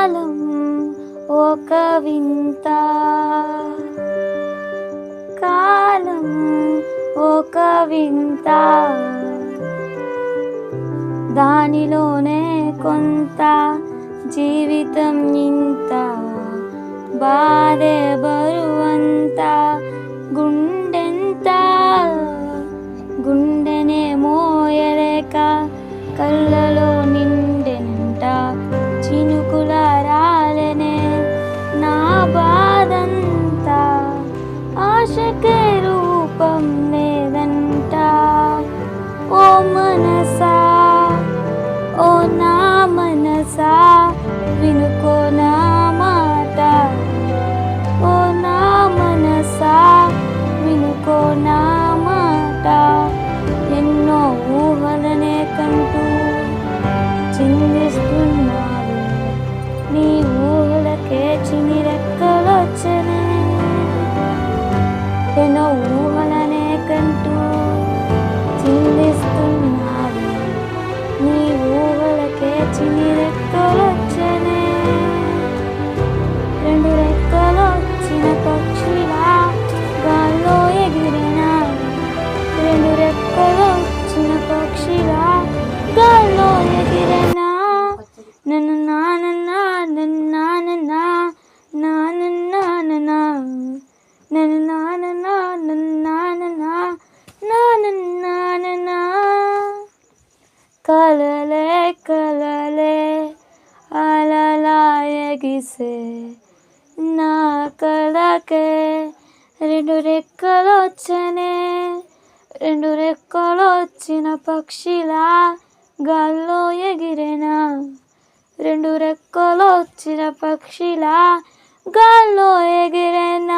కాలం ఒక వింత, కాలం ఒక వింత, దానిలోనే కొంత జీవితం ఇంత, బాధే బరువంత, గుండెంత, గుండెనే మోయలేక కళ్ళలో నిండెనంట, చినుకుల రాలనే నా బాధంతా, ఆశకే రూపం లేదంట. ఓ మనసా, ఓ నా మనసా, వినుకో నా మాట, ఓ నా మనసా, వినుకో నా మాట. ఎన్నో ఊహలనే కంటూ చిందిస్తున్నావు, నీ ఊహలకే చిన్ని రెక్కలొచ్చనే. ఎన్నో ఊహలనే కంటూ చిందిస్తున్నావు, నీ ఊహలకే చిన్ని రెక్కలొచ్చనే. రెండు రెక్కలొచ్చిన పక్షిలా గాల్లో ఎగిరినా, రెండు రెక్కలొచ్చిన పక్షిలా గాల్లో ఎగిరినా. నన్ను నానన్నా నన్ను నానన్నా నానన్నా నన్నా, నన్ను నానన్నా నన్ను నానన్నా నానన్నా నన్నా. కలలే కలలే అలలా ఎగిసే నా కలకే రెండు రెక్కలొచ్చనే, రెండు రెక్కలొచ్చిన పక్షిలా గాల్లో ఎగిరేనా, రెండు రెక్కలొచ్చిన పక్షిలా గాల్లో ఎగిరేనా.